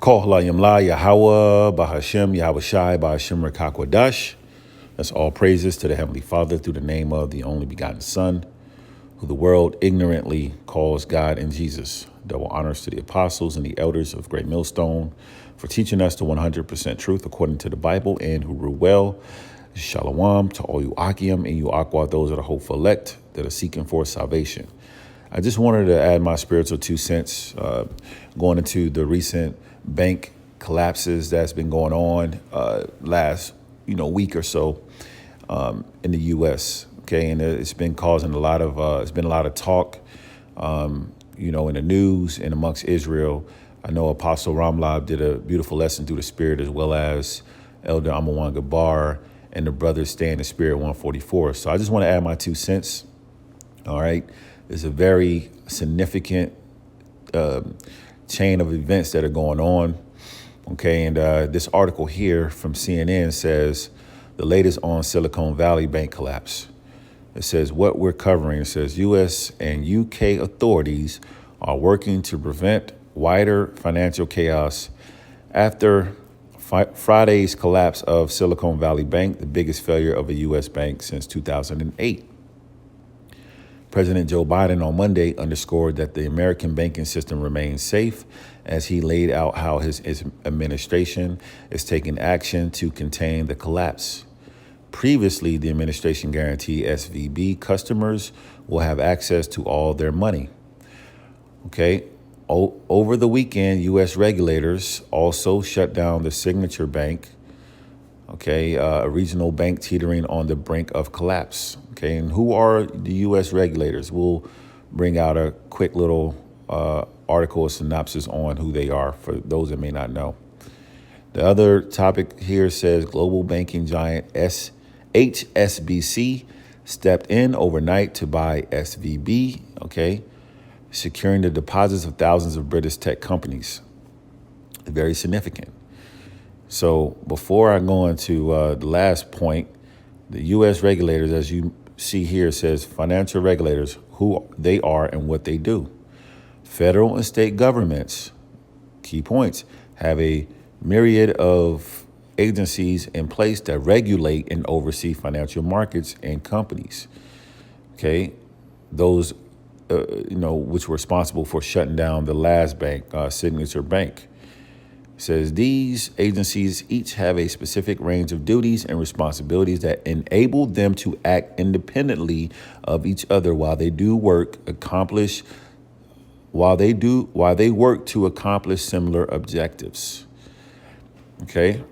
Kohla Yamla Yahweh Bahashem Yahweh Shai Bahashem Rakakwadash. That's all praises to the Heavenly Father through the name of the only begotten Son, who the world ignorantly calls God and Jesus. Double honors to the apostles and the elders of Great Millstone for teaching us the 100% truth according to the Bible, and who rule well. Shalom to all you Akim and you Aqua, those that are hopeful elect that are seeking for salvation. I just wanted to add my spiritual 2 cents going into the recent bank collapses that's been going on last week or so in the U.S. Okay, and it's been causing a lot of talk, in the news and amongst Israel. I know Apostle Ramlab did a beautiful lesson through the Spirit, as well as Elder Amawan Gabar and the brothers Stay in the Spirit 144. So I just want to add my 2 cents. All right. There's a very significant chain of events that are going on. Okay. And this article here from CNN says the latest on Silicon Valley bank collapse. It says what we're covering. It says U.S. and U.K. authorities are working to prevent wider financial chaos after Friday's collapse of Silicon Valley Bank, the biggest failure of a U.S. bank since 2008. President Joe Biden on Monday underscored that the American banking system remains safe as he laid out how his administration is taking action to contain the collapse. Previously, the administration guaranteed SVB customers will have access to all their money. Okay. Over the weekend, U.S. regulators also shut down the Signature Bank, a regional bank teetering on the brink of collapse. Okay, and who are the U.S. regulators? We'll bring out a quick little article or synopsis on who they are for those that may not know. The other topic here says global banking giant HSBC stepped in overnight to buy SVB, securing the deposits of thousands of British tech companies. Very significant. So before I go into the last point, the U.S. regulators, as you see here, says financial regulators, who they are and what they do. Federal and state governments, key points, have a myriad of agencies in place that regulate and oversee financial markets and companies. Okay, those which were responsible for shutting down the last bank, Signature Bank. It says these agencies each have a specific range of duties and responsibilities that enable them to act independently of each other while they work to accomplish similar objectives. Okay.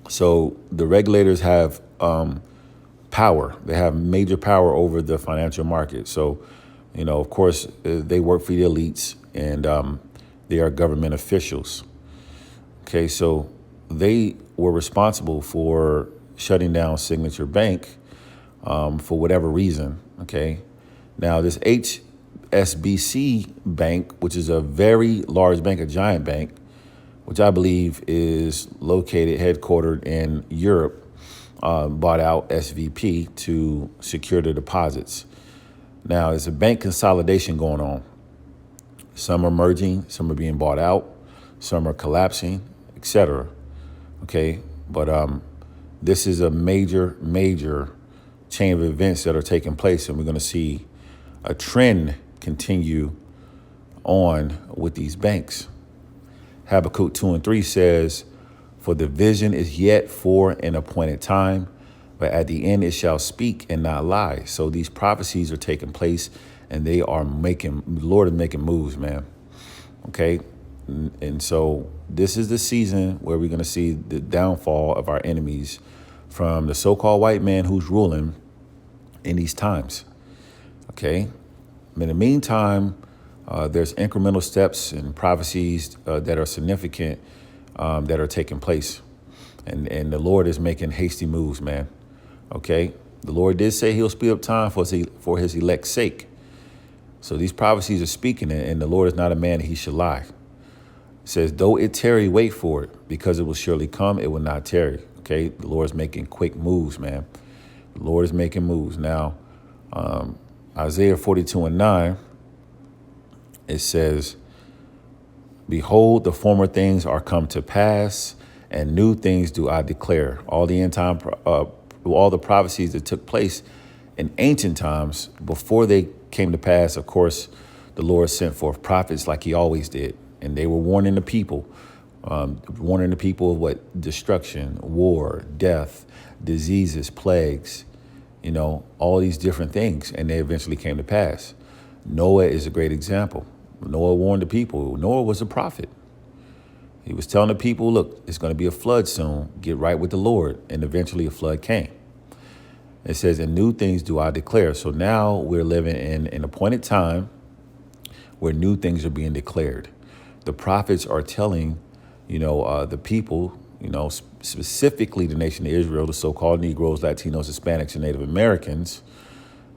So the regulators have power. They have major power over the financial market. So, of course, they work for the elites, and they are government officials. Okay, so they were responsible for shutting down Signature Bank for whatever reason. Okay, now this HSBC Bank, which is a very large bank, a giant bank, which I believe is headquartered in Europe, bought out SVP to secure the deposits. Now, there's a bank consolidation going on. Some are merging, some are being bought out, some are collapsing, etc. Okay, but this is a major chain of events that are taking place, and we're going to see a trend continue on with these banks. Habakkuk 2:3 says, "For the vision is yet for an appointed time, but at the end it shall speak and not lie." So these prophecies are taking place, and the Lord is making moves, man. Okay. And so this is the season where we're going to see the downfall of our enemies from the so-called white man who's ruling in these times. Okay. In the meantime, there's incremental steps and prophecies that are significant that are taking place. And the Lord is making hasty moves, man. Okay. The Lord did say he'll speed up time for his elect's sake. So these prophecies are speaking, and the Lord is not a man that he should lie. It says, though it tarry, wait for it, because it will surely come, it will not tarry. Okay, the Lord is making quick moves, man. The Lord is making moves. Now, Isaiah 42:9, it says, Behold, the former things are come to pass, and new things do I declare. All the end time, all the prophecies that took place in ancient times, before they came to pass, of course, the Lord sent forth prophets like he always did. And they were warning the people, of what? Destruction, war, death, diseases, plagues, all these different things. And they eventually came to pass. Noah is a great example. Noah warned the people. Noah was a prophet. He was telling the people, look, it's going to be a flood soon. Get right with the Lord. And eventually a flood came. It says, and new things do I declare. So now we're living in an appointed time where new things are being declared. The prophets are telling, the people, specifically the nation of Israel, the so-called Negroes, Latinos, Hispanics, and Native Americans,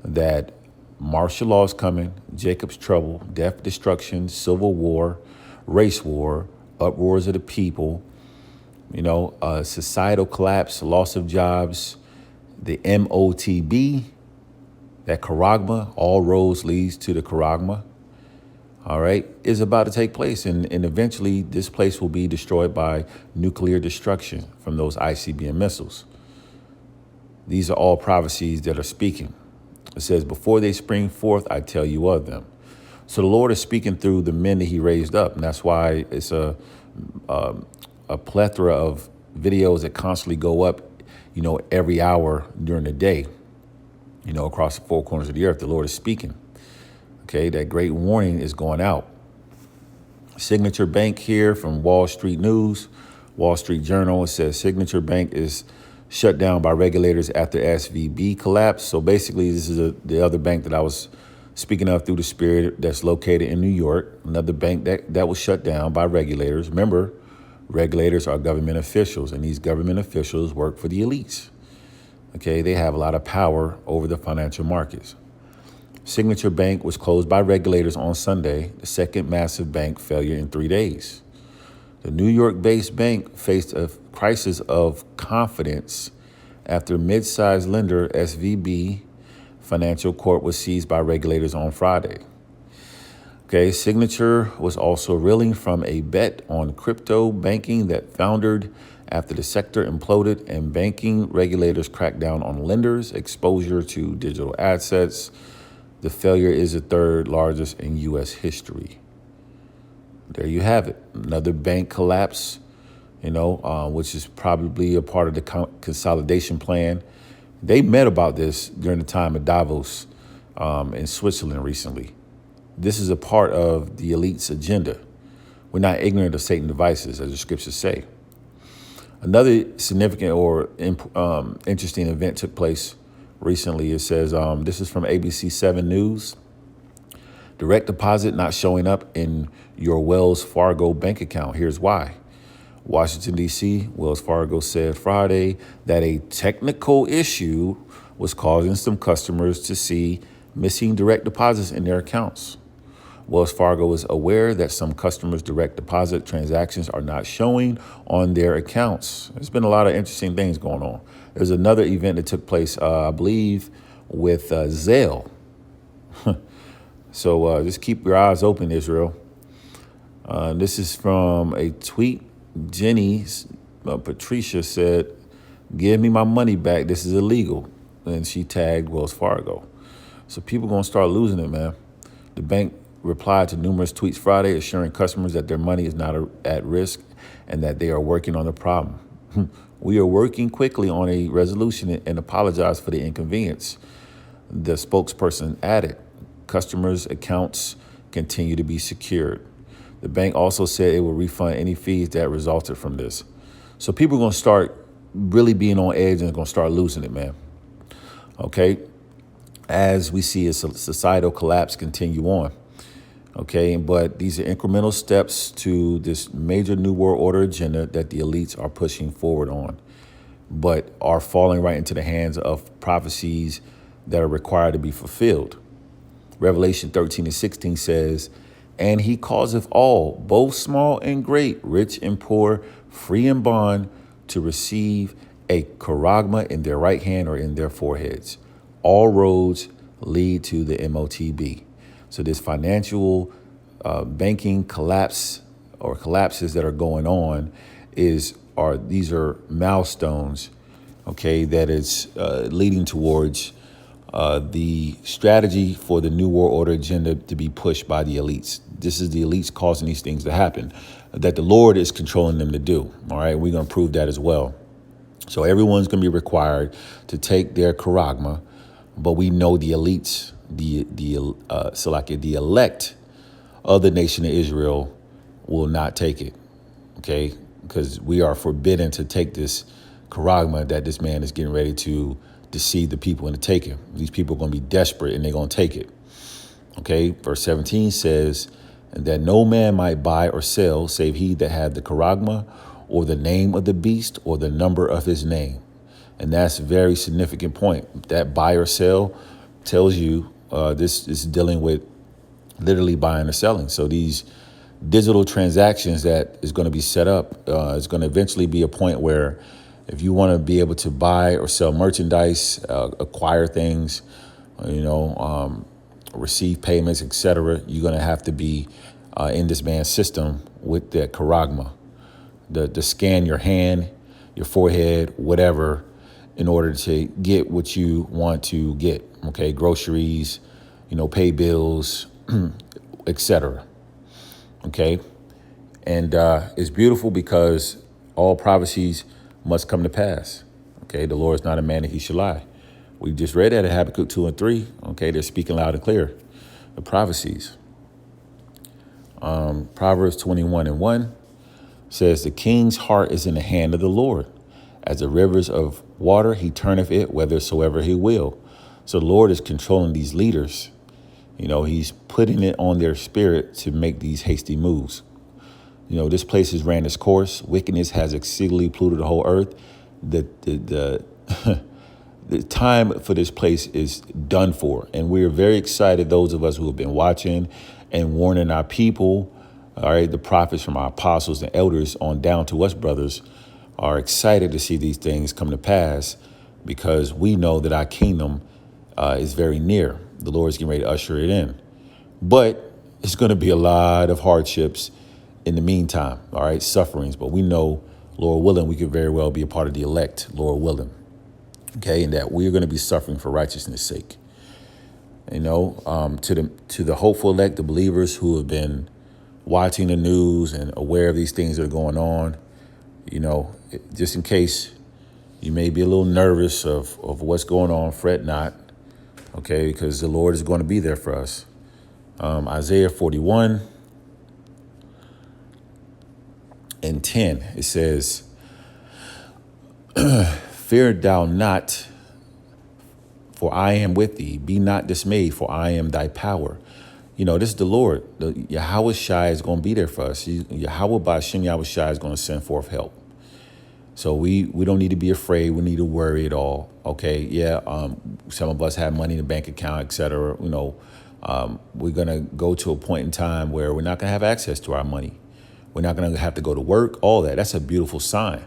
that martial law is coming, Jacob's trouble, death, destruction, civil war, race war, uproars of the people, societal collapse, loss of jobs, the MOTB, that charagma, all roads leads to the charagma, all right, is about to take place. And eventually this place will be destroyed by nuclear destruction from those ICBM missiles. These are all prophecies that are speaking. It says, before they spring forth, I tell you of them. So the Lord is speaking through the men that he raised up. And that's why it's a plethora of videos that constantly go up, every hour during the day, across the four corners of the earth. The Lord is speaking. Okay, that great warning is going out. Signature Bank here from Wall Street News, Wall Street Journal. It says Signature Bank is shut down by regulators after SVB collapse. So basically, this is the other bank that I was speaking of through the Spirit that's located in New York. Another bank that was shut down by regulators. Remember, regulators are government officials, and these government officials work for the elites. Okay, they have a lot of power over the financial markets. Signature Bank was closed by regulators on Sunday, the second massive bank failure in 3 days. The New York-based bank faced a crisis of confidence after mid-sized lender SVB Financial Corp was seized by regulators on Friday. Okay, Signature was also reeling from a bet on crypto banking that foundered after the sector imploded and banking regulators cracked down on lenders' exposure to digital assets. The failure is the third largest in U.S. history. There you have it. Another bank collapse, which is probably a part of the consolidation plan. They met about this during the time of Davos in Switzerland recently. This is a part of the elite's agenda. We're not ignorant of Satan's devices, as the scriptures say. Another significant or interesting event took place recently. It says, this is from ABC 7 News. Direct deposit not showing up in your Wells Fargo bank account. Here's why. Washington, D.C., Wells Fargo said Friday that a technical issue was causing some customers to see missing direct deposits in their accounts. Wells Fargo is aware that some customers' direct deposit transactions are not showing on their accounts. There's been a lot of interesting things going on. There's another event that took place, I believe, with Zelle. So just keep your eyes open, Israel. This is from a tweet. Jenny Patricia said, give me my money back. This is illegal. And she tagged Wells Fargo. So people going to start losing it, man. The bank replied to numerous tweets Friday, assuring customers that their money is not at risk and that they are working on the problem. We are working quickly on a resolution and apologize for the inconvenience. The spokesperson added, customers' accounts continue to be secured. The bank also said it will refund any fees that resulted from this. So people are going to start really being on edge and going to start losing it, man. Okay. As we see a societal collapse continue on. Okay. But these are incremental steps to this major New World Order agenda that the elites are pushing forward on, but are falling right into the hands of prophecies that are required to be fulfilled. Revelation 13:16 says, and he causeth all, both small and great, rich and poor, free and bond, to receive a charagma in their right hand or in their foreheads. All roads lead to the MOTB. So this financial banking collapse or collapses that are going on these are milestones, okay, that is leading towards the strategy for the New World Order agenda to be pushed by the elites. This is the elites causing these things to happen, that the Lord is controlling them to do. All right, we're going to prove that as well. So everyone's going to be required to take their charagma, but we know the elites, the elect of the nation of Israel will not take it, okay? Because we are forbidden to take this charagma that this man is getting ready to deceive the people into taking. These people are going to be desperate and they're going to take it, okay? Verse 17 says, and that no man might buy or sell save he that had the charagma or the name of the beast or the number of his name. And that's a very significant point. That buy or sell tells you this is dealing with literally buying or selling. So these digital transactions that is going to be set up is going to eventually be a point where if you want to be able to buy or sell merchandise, acquire things, receive payments, etc., you're going to have to be in this man's system with that charagma, the scan your hand, your forehead, whatever, in order to get what you want to get. Okay, groceries, pay bills, etc. Okay, and it's beautiful because all prophecies must come to pass. Okay, the Lord is not a man that he should lie. We just read that in Habakkuk 2 and 3. Okay, they're speaking loud and clear. The prophecies. Proverbs 21 and 1 says, the king's heart is in the hand of the Lord. As the rivers of water, he turneth it whithersoever he will. So the Lord is controlling these leaders. He's putting it on their spirit to make these hasty moves. This place has ran its course. Wickedness has exceedingly polluted the whole earth. The time for this place is done for. And we're very excited, those of us who have been watching and warning our people, all right, the prophets from our apostles and elders on down to us brothers, are excited to see these things come to pass because we know that our kingdom is very near. The Lord is getting ready to usher it in. But it's going to be a lot of hardships in the meantime, all right, sufferings. But we know, Lord willing, we could very well be a part of the elect, Lord willing, okay, and that we're going to be suffering for righteousness' sake. To the hopeful elect, the believers who have been watching the news and aware of these things that are going on, just in case you may be a little nervous of what's going on, fret not, okay, because the Lord is going to be there for us. Isaiah 41 and 10, it says, fear thou not, for I am with thee. Be not dismayed, for I am thy power. This is the Lord. The Yahweh Shai is going to be there for us. Yahweh Ba'ashem Yahweh Shai is going to send forth help. So we don't need to be afraid. We need to worry at all. Okay, yeah. Some of us have money in the bank account, et cetera. We're going to go to a point in time where we're not going to have access to our money. We're not going to have to go to work, all that. That's a beautiful sign.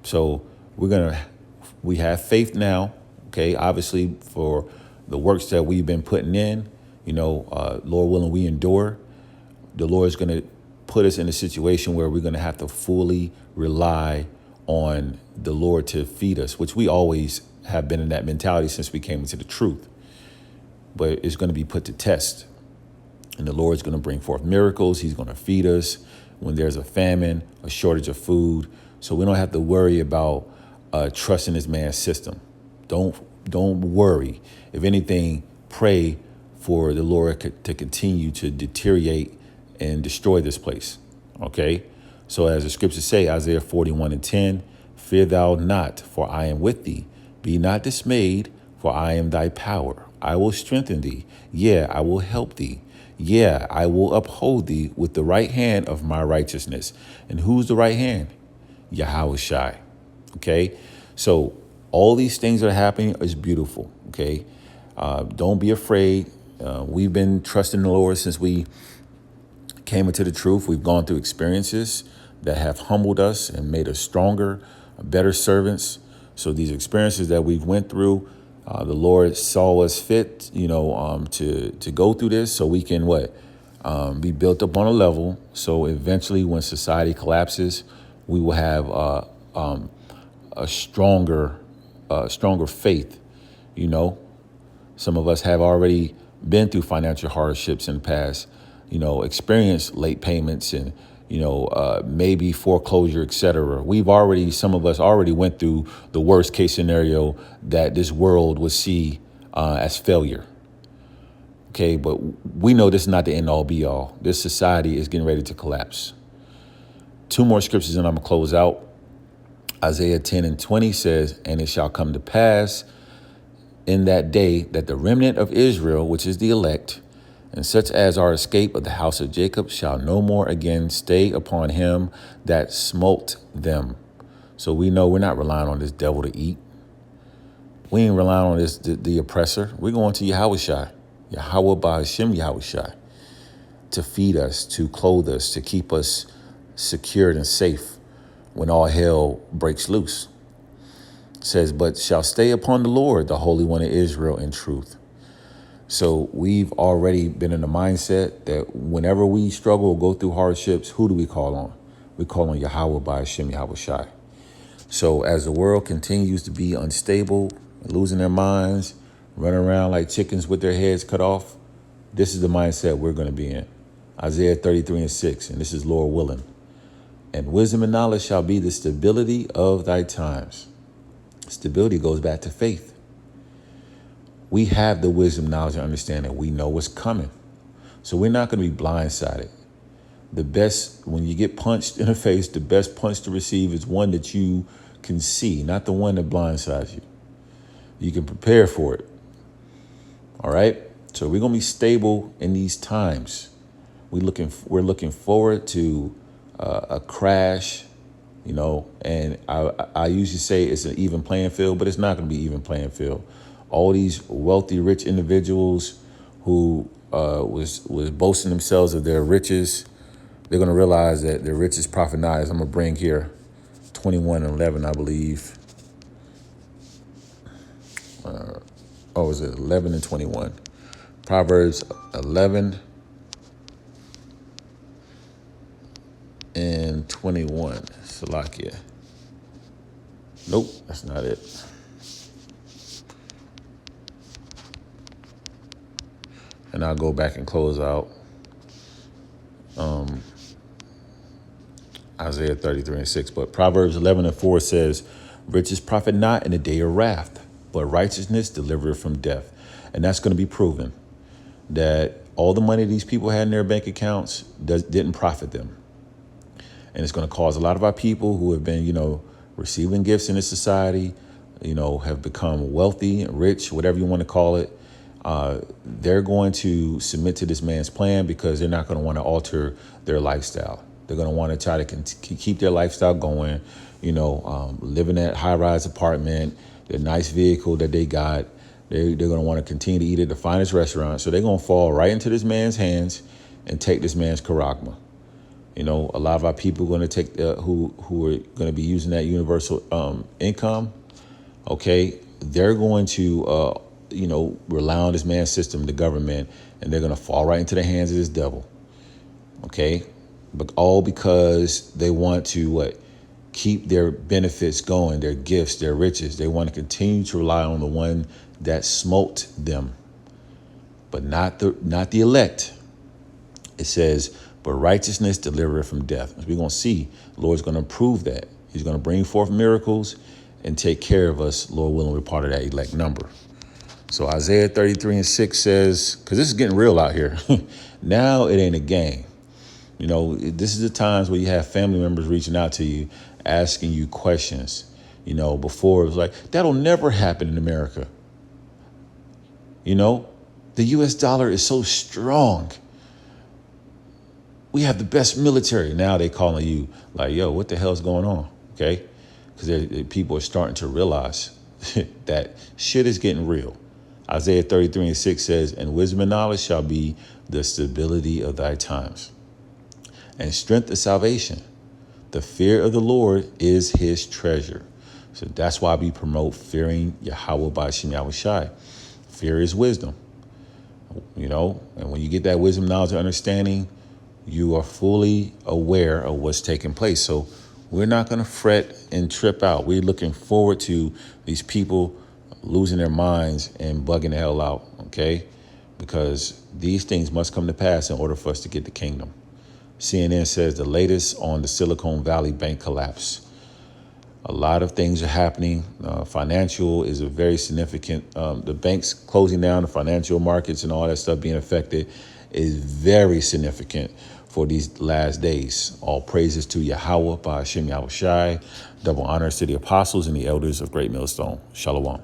So we have faith now, okay, obviously for the works that we've been putting in, Lord willing, we endure. The Lord is going to put us in a situation where we're going to have to fully rely on the Lord to feed us, which we always have been in that mentality since we came into the truth. But it's going to be put to test. And the Lord's going to bring forth miracles. He's going to feed us when there's a famine, a shortage of food. So we don't have to worry about trusting this man's system. Don't worry. If anything, pray for the Lord to continue to deteriorate and destroy this place. Okay? So as the scriptures say, Isaiah 41 and 10, fear thou not, for I am with thee. Be not dismayed, for I am thy power. I will strengthen thee. Yeah, I will help thee. Yeah, I will uphold thee with the right hand of my righteousness. And who's the right hand? Yahweh Shai. Okay? So all these things that are happening is beautiful. Okay? Don't be afraid. We've been trusting the Lord since we came into the truth. We've gone through experiences that have humbled us and made us stronger, better servants. So these experiences that we've went through, the Lord saw us fit, to go through this so we can be built up on a level. So eventually, when society collapses, we will have a stronger faith. You know, some of us have already been through financial hardships in the past. You know, experienced late payments and maybe foreclosure, etc. Some of us already went through the worst case scenario that this world would see as failure. Okay, but we know this is not the end all be all. This society is getting ready to collapse. Two more scriptures and I'm going to close out. Isaiah 10:20 says, "And it shall come to pass in that day that the remnant of Israel, which is the elect, and such as are escaped of the house of Jacob, shall no more again stay upon him that smote them." So we know we're not relying on this devil to eat. We ain't relying on the oppressor. We're going to Yahushua. Yahweh Ba'ashem Yahushua, to feed us, to clothe us, to keep us secured and safe when all hell breaks loose. It says, "But shall stay upon the Lord, the Holy One of Israel, in truth." So we've already been in the mindset that whenever we struggle or go through hardships, who do we call on? We call on Yahweh Ba'ashem Yahushua. So as the world continues to be unstable, losing their minds, running around like chickens with their heads cut off, this is the mindset we're going to be in. Isaiah 33:6, and this is Lord willing. "And wisdom and knowledge shall be the stability of thy times." Stability goes back to faith. We have the wisdom, knowledge, and understanding. We know what's coming. So we're not going to be blindsided. When you get punched in the face, the best punch to receive is one that you can see, not the one that blindsides you. You can prepare for it. All right. So we're going to be stable in these times. We're looking forward to a crash, and I usually say it's an even playing field, but it's not going to be even playing field. All these wealthy, rich individuals who was boasting themselves of their riches, they're going to realize that their riches profit not. As I'm going to bring here 21:11, I believe. Is it 11 and 21? Proverbs 11 and 21. Salakia. Nope, that's not it. And I'll go back and close out Isaiah 33:6. But Proverbs 11:4 says, "Riches profit not in the day of wrath, but righteousness delivereth from death." And that's going to be proven that all the money these people had in their bank accounts didn't profit them. And it's going to cause a lot of our people who have been, receiving gifts in this society, have become wealthy, rich, whatever you want to call it. They're going to submit to this man's plan because they're not going to want to alter their lifestyle. They're going to want to try to keep their lifestyle going, living in that high-rise apartment, the nice vehicle that they got. They're going to want to continue to eat at the finest restaurant. So they're going to fall right into this man's hands and take this man's charagma. A lot of our people are going to take who are going to be using that universal income. Okay, they're going to rely on this man's system, the government, and they're going to fall right into the hands of this devil. Okay, but all because they want to keep their benefits going, their gifts, their riches. They want to continue to rely on the one that smote them, but not the elect. It says, "But righteousness delivereth from death." As we're going to see, the Lord's going to prove that. He's going to bring forth miracles and take care of us. Lord willing, we're part of that elect number. So Isaiah 33:6 says, because this is getting real out here. Now it ain't a game. This is the times where you have family members reaching out to you, asking you questions. Before it was like, that'll never happen in America. The U.S. dollar is so strong. We have the best military. Now they calling you like, yo, what the hell's going on? Okay. Because people are starting to realize that shit is getting real. Isaiah 33:6 says, "And wisdom and knowledge shall be the stability of thy times, and strength of salvation. The fear of the Lord is his treasure." So that's why we promote fearing Yahweh Ba'ashem Yahushai. Fear is wisdom. And when you get that wisdom, knowledge, and understanding, you are fully aware of what's taking place. So we're not going to fret and trip out. We're looking forward to these people losing their minds and bugging the hell out, okay? Because these things must come to pass in order for us to get the kingdom. CNN says the latest on the Silicon Valley Bank collapse. A lot of things are happening. Financial is a very significant, the banks closing down, the financial markets and all that stuff being affected is very significant for these last days. All praises to Yahweh, by Hashem Yahushai. Double honors to the apostles and the elders of Great Millstone. Shalom.